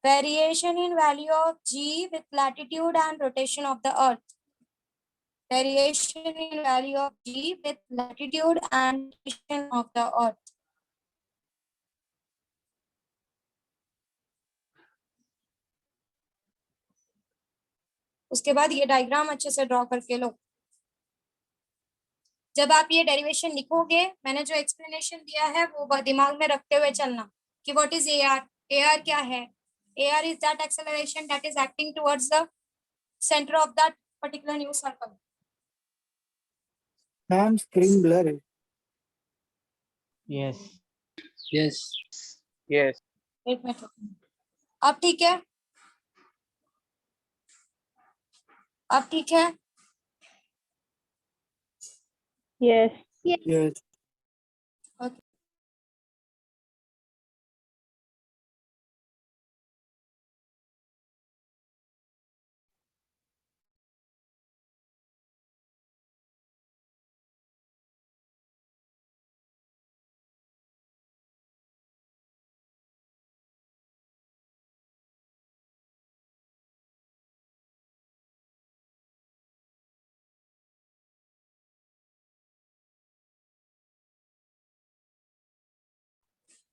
Variation in value of g with latitude and rotation of the earth. Variation in value of g with latitude and rotation of the earth. उसके बाद ये diagram अच्छे से ड्रॉ करके लो। जब आप ये डेरिवेशन लिखोगे, मैंने जो एक्सप्लेनेशन दिया है वो दिमाग में रखते हुए चलना कि व्हाट इज एआर। एआर क्या है? AR is that acceleration that is acting towards the centre of that particular new circle. Ma'am screen blur है। Yes. Yes Yes. एक मिनट, अब ठीक है? अब ठीक है? Yes. Yes okay.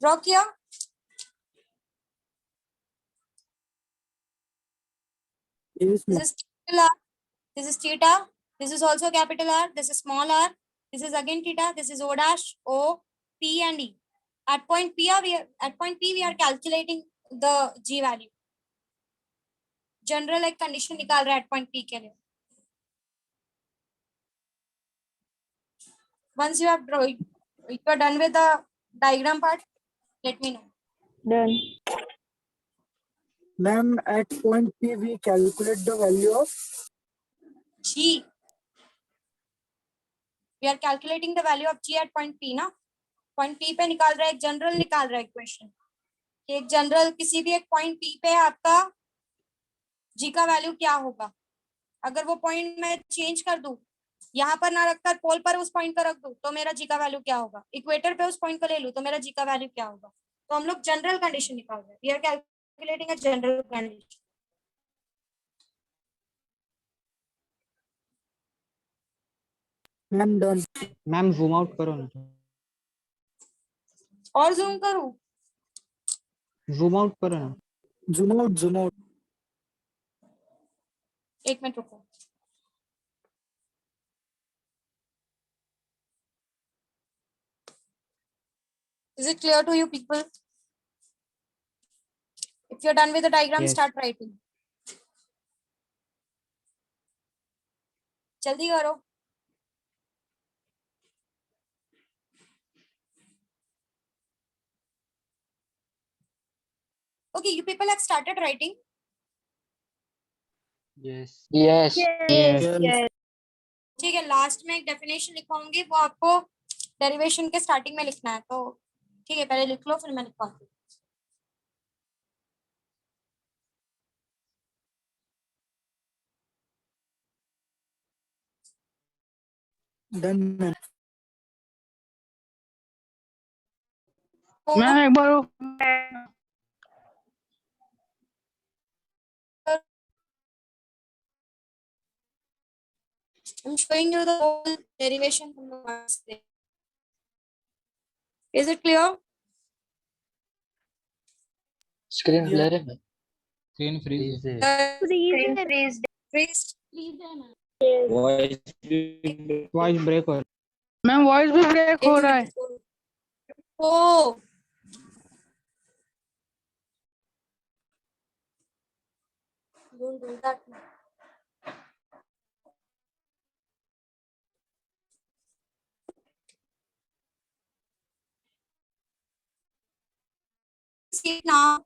ड्रॉ किया? Yes This is capital R, this is theta, this is also capital R, this is small r, this is again theta, this is O dash, O, P and E. At point P, we are calculating the G value. General एक condition निकाल रहा है at point P के लिए. Once you have you are done with the diagram part, let me know. Done. Ma'am at point P we calculate the value of G. We are calculating the value of G at point P ना. Point P पे निकाल रहा है, एक general निकाल रहा है equation कि एक जनरल किसी भी एक पॉइंट P पे आपका G का वैल्यू क्या होगा। अगर वो पॉइंट मैं चेंज कर दूं, यहाँ पर ना रखकर पोल पर उस पॉइंट को रख दूं, तो मेरा G का वैल्यू क्या होगा। इक्वेटर पे उस पॉइंट को ले लूं तो मेरा G का वैल्यू क्या होगा। तो हम लोग जनरल कंडीशन निकाल रहे हैं, we are calculating a general condition. Ma'am done. Ma'am zoom out करो ना. और जूम करूं? जूम आउट करो ना. Zoom out, zoom out. एक मिनट रुको. Is it clear to you people? If you're done with the diagram, Yes. start writing. जल्दी करो. Okay, you people have started writing. Yes. Yes. Yes. Yes. Yes. ठीक है, last में एक definition लिखवाऊंगी, वो आपको डेरिवेशन के स्टार्टिंग में लिखना है, तो ठीक है पहले लिख लो फिर मैं लिखवाऊंगी. Done, ma'am. मैम एक बार I'm showing you the whole derivation from the marks there. Is it clear? Screen Yeah. clear है मैं. स्क्रीन फ्रीज है. Freeze. Freeze. वॉइस ब्रेक हो. मैम वॉइस भी ब्रेक हो एक रहा है. Minute. Oh don't do that. See it now.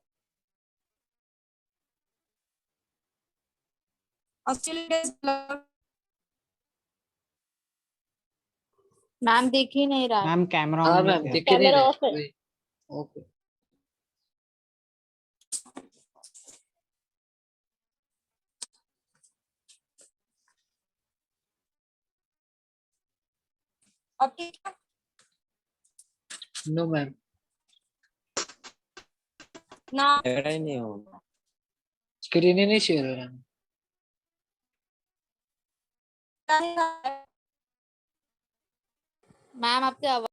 Or still it is blurred. Ma'am दिख ही नहीं रहा. मैम कैमरा हाँ ऑन मैम नहीं दिख ही नहीं कैमरा रहा. ऑफ है. वही. Okay. अब ठीक है. No ma'am. ना स्क्रीन ही नहीं शेयर हो रहा. मैम आपकी आवाज.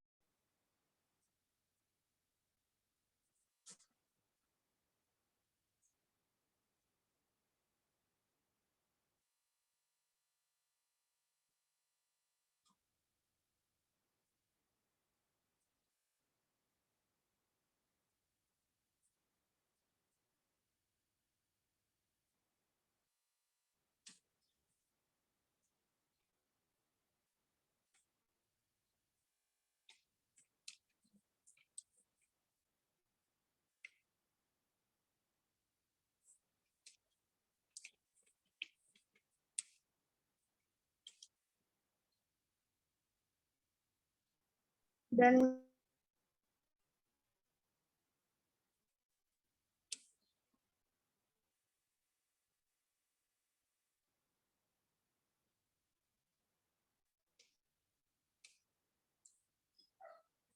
Then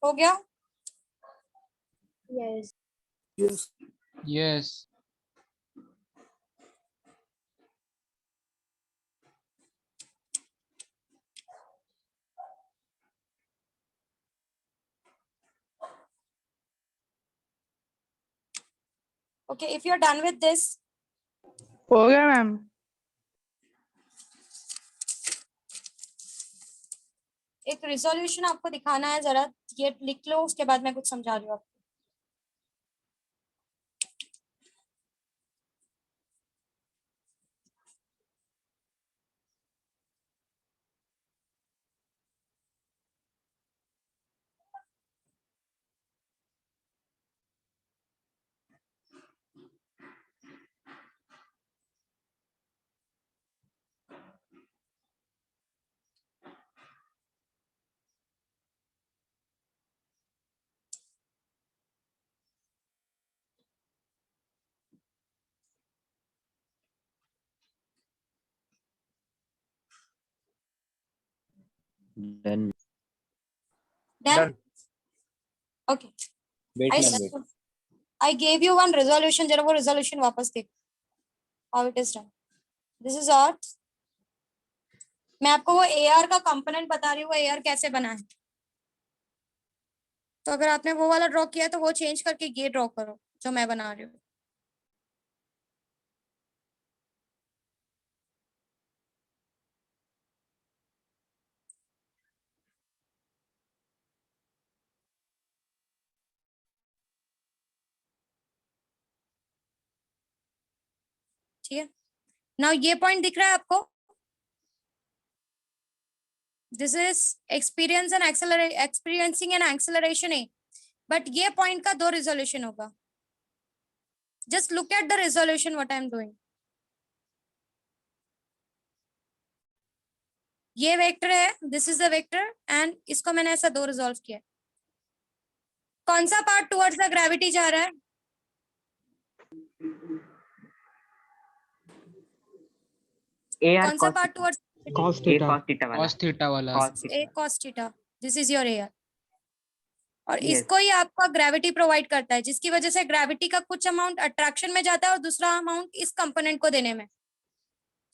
हो गया. Yes. Yes. Yes. Okay, if you're done with this, हो गया मैम. एक रिजोल्यूशन आपको दिखाना है, जरा ये लिख लो, उसके बाद मैं कुछ समझा रही हूँ आपको. Done. Done? Okay. Wait, I, ma'am, wait. I gave you one resolution, जरा वो resolution वापस देखो. How it is done. This is AR. मैं आपको वो AR का कंपोनेंट बता रही हूँ, वो AR कैसे बना है. तो अगर आपने वो वाला ड्रॉ किया तो वो चेंज करके ये ड्रॉ करो जो मैं बना रही हूँ। ठीक है, नाउ ये पॉइंट दिख रहा है आपको? This is experiencing an acceleration A, but ये पॉइंट का 2 रिजोल्यूशन होगा। Just look at the resolution what I am doing. ये वेक्टर है, this is the vector, and इसको मैंने ऐसा 2 रिजोल्व किया। कौन सा पार्ट टुवर्ड्स द ग्रेविटी जा रहा है? AR कौन सा cos part towards cos A theta. cos theta वाला cos थीटा वाला cos theta. A cos theta? This is your air, और Yes. इसको ही आपका ग्रेविटी प्रोवाइड करता है, जिसकी वजह से ग्रेविटी का कुछ अमाउंट अट्रैक्शन में जाता है और दूसरा अमाउंट इस कंपोनेंट को देने में।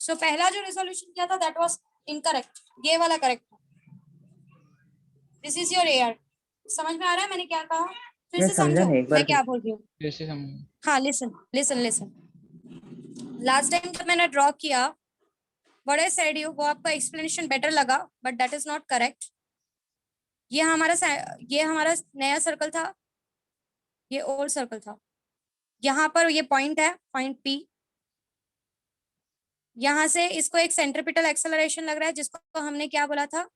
सो पहला जो रिजोल्यूशन किया था दैट वाज इनकरेक्ट, ये वाला करेक्ट था। This is your air. समझ में आ रहा है मैंने क्या कहा? फिर मैं से समझा समझो नहीं, एक बार मैं क्या बोल रही हूँ। जैसे हम हाँ, listen listen listen. Last time जब मैंने ड्रॉ किया, व्हाट आई सेड यू, वो आपका एक्सप्लेनेशन बेटर लगा, but that is not correct. ये हमारा नया सर्कल था, ये ओल्ड सर्कल था। यहाँ पर ये पॉइंट है, पॉइंट P। यहाँ से इसको एक सेंट्रीपिटल एक्सेलरेशन लग रहा है, जिसको हमने क्या बोला था?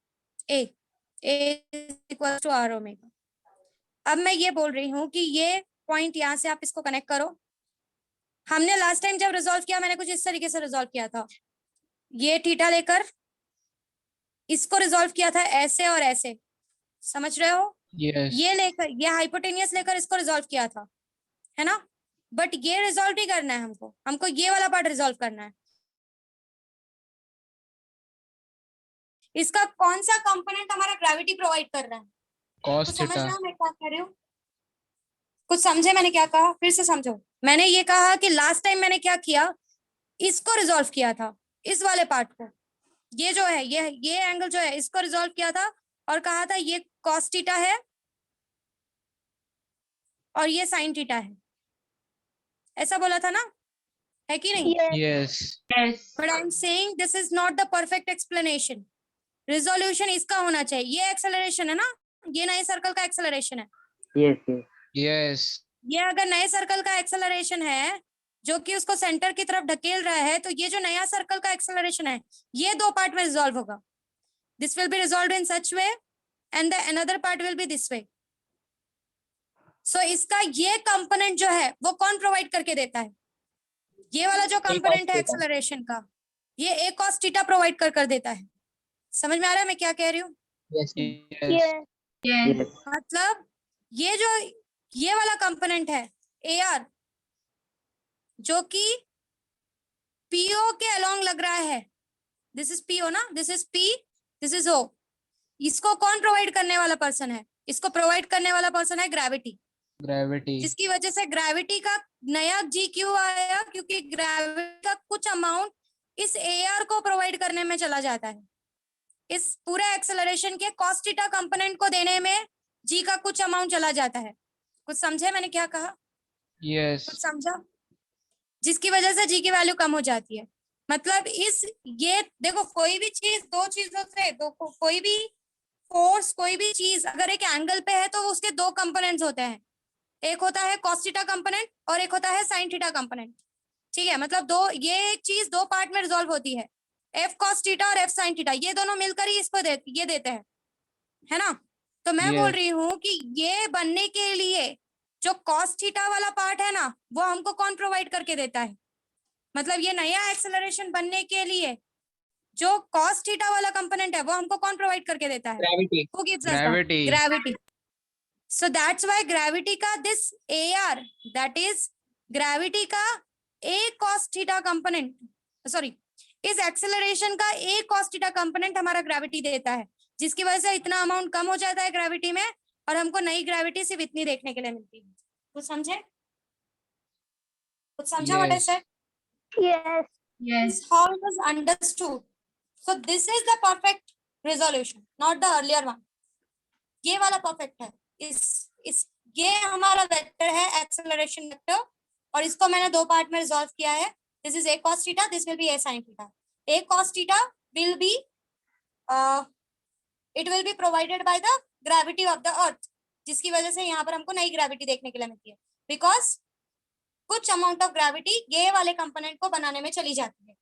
A equal to R omega. अब मैं ये बोल रही हूँ कि ये पॉइंट यहाँ से आप इसको कनेक्ट करो। हमने लास्ट टाइम जब रिजॉल्व किया, मैंने कुछ इस तरीके से रिजॉल्व किया था। ये थीटा लेकर इसको रिजॉल्व किया था ऐसे और ऐसे, समझ रहे हो? यस ये लेकर, ये हाइपोटेनियस लेकर इसको रिजॉल्व किया था, है ना? बट ये रिजॉल्व नहीं करना है हमको ये वाला पार्ट रिजॉल्व करना है। इसका कौन सा कंपोनेंट हमारा ग्रेविटी प्रोवाइड कर रहा है? cos कुछ समझ थीटा रहे हो मैं क्या कह रही हूँ? कुछ समझे मैंने क्या कहा? फिर से समझो। मैंने ये कहा कि लास्ट टाइम मैंने क्या किया, इसको रिजॉल्व किया था, इस वाले पार्ट को, ये जो है ये एंगल जो है इसको रिजॉल्व किया था और कहा था ये cos थीटा है और ये sin थीटा है, ऐसा बोला था ना, है कि नहीं? Yes but I am saying this is not the perfect explanation. Resolution इसका होना चाहिए, ये एक्सेलरेशन है ना, ये नए सर्कल का एक्सेलरेशन है। Yes, yes. यस ये अगर नए सर्कल का एक्सेलरेशन है जो कि उसको सेंटर की तरफ ढकेल रहा है, तो ये जो नया सर्कल का एक्सेलरेशन है ये 2 पार्ट में रिजॉल्व होगा। This will be resolved in such way and the another part will be this way. So इसका ये कंपोनेंट जो है वो कौन प्रोवाइड करके देता है? ये वाला जो कंपोनेंट है एक्सेलरेशन का, ये a cos थीटा प्रोवाइड कर देता है। समझ में आ रहा है मैं क्या कह रही हूँ? Yes Yes. मतलब ये जो ये वाला कंपोनेंट है AR, जो कि PO के अलोंग लग रहा है, दिस इज PO ना, this is P, this is O। इसको कौन प्रोवाइड करने वाला पर्सन है? इसको प्रोवाइड करने वाला पर्सन है ग्रेविटी, ग्रेविटी जिसकी वजह से ग्रेविटी का नया G क्यों आया? क्योंकि ग्रेविटी का कुछ अमाउंट इस AR को प्रोवाइड करने में चला जाता है। इस पूरे एक्सेलरेशन के cos थीटा कंपोनेंट को देने में G का कुछ अमाउंट चला जाता है। कुछ समझे मैंने क्या कहा? यस कुछ समझा? जिसकी वजह से G की वैल्यू कम हो जाती है। मतलब ये देखो, कोई भी चीज 2 चीजों से कोई भी फोर्स, कोई भी चीज अगर एक एंगल पे है तो उसके 2 कंपोनेंट्स होते हैं, एक होता है cos थीटा कंपोनेंट और एक होता है sin थीटा कंपोनेंट। ठीक है, मतलब ये एक चीज 2 पार्ट में रिजॉल्व होती है, f cos थीटा और f sin थीटा, ये दोनों मिलकर ही इसको ये देते हैं, है ना? तो मैं बोल रही हूँ कि ये बनने के लिए जो cos थीटा वाला पार्ट है ना, वो हमको कौन प्रोवाइड करके देता है? मतलब ये नया एक्सेलरेशन बनने के लिए जो cos थीटा वाला कंपोनेंट है वो हमको कौन प्रोवाइड करके देता है? Gravity Who gives us that? Gravity Gravity. So that's why gravity का this AR, that is gravity का a cos theta component, sorry इस एक्सेलरेशन का a cos थीटा कंपोनेंट हमारा ग्रेविटी देता है, जिसकी वजह से इतना अमाउंट कम हो जाता है ग्रेविटी में और हमको नई ग्रेविटी सिर्फ इतनी देखने के लिए मिलती है। कुछ समझे? कुछ समझा what I said? Yes. Yes. How it was understood. So this is the perfect resolution, not the earlier one. ये वाला perfect है, इस ये हमारा वेक्टर है एक्सेलरेशन वेक्टर, और इसको मैंने दो पार्ट में रिजॉल्व किया है. This is a cos theta, this will B a sin theta. a cos theta will be it will be provided by the gravity of the अर्थ, जिसकी वजह से यहाँ पर हमको नई ग्रेविटी देखने के लिए मिलती है, बिकॉज कुछ अमाउंट ऑफ ग्रेविटी ये वाले कंपोनेंट को बनाने में चली जाती है.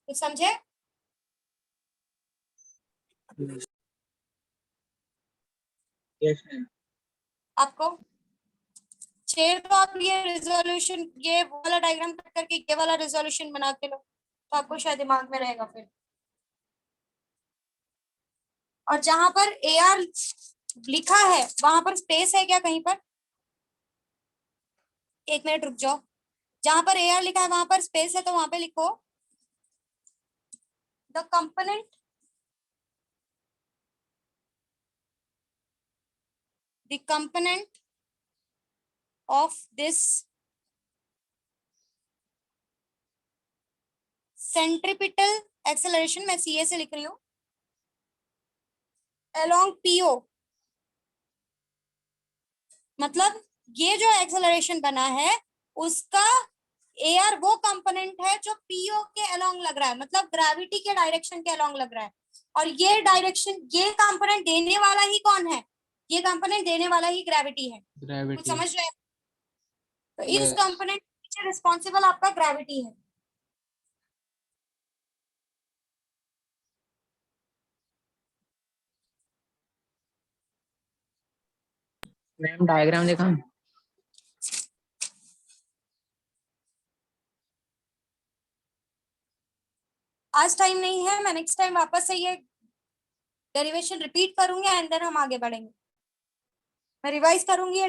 तो समझे? Yes. आपको चाहिए तो आप ये रिजोल्यूशन, ये वाला डायग्राम कट करके ये वाला रिजोल्यूशन बना के लो, तो आपको शायद दिमाग में रहेगा फिर. और जहां पर AR लिखा है वहां पर स्पेस है क्या कहीं पर? एक मिनट रुक जाओ. जहां पर AR लिखा है वहां पर स्पेस है, तो वहां पे लिखो the component of this centripetal acceleration, मैं CA से लिख रही हूँ, along PO. मतलब ये जो एक्सेलरेशन बना है उसका AR वो कंपोनेंट है जो PO के अलोंग लग रहा है, मतलब ग्रेविटी के डायरेक्शन के अलोंग लग रहा है. और ये डायरेक्शन, ये कंपोनेंट देने वाला ही कौन है? ये कंपोनेंट देने वाला ही ग्रेविटी है. कुछ ग्रेविटी. समझ रहे हैं? तो इस Yes. कंपोनेंट के रिस्पॉन्सिबल आपका ग्रेविटी है. मैम डायग्राम देखा. आज टाइम नहीं है, मैं नेक्स्ट टाइम वापस से ये डेरिवेशन रिपीट करूंगी एंड देन हम आगे बढ़ेंगे. मैं रिवाइज करूंगी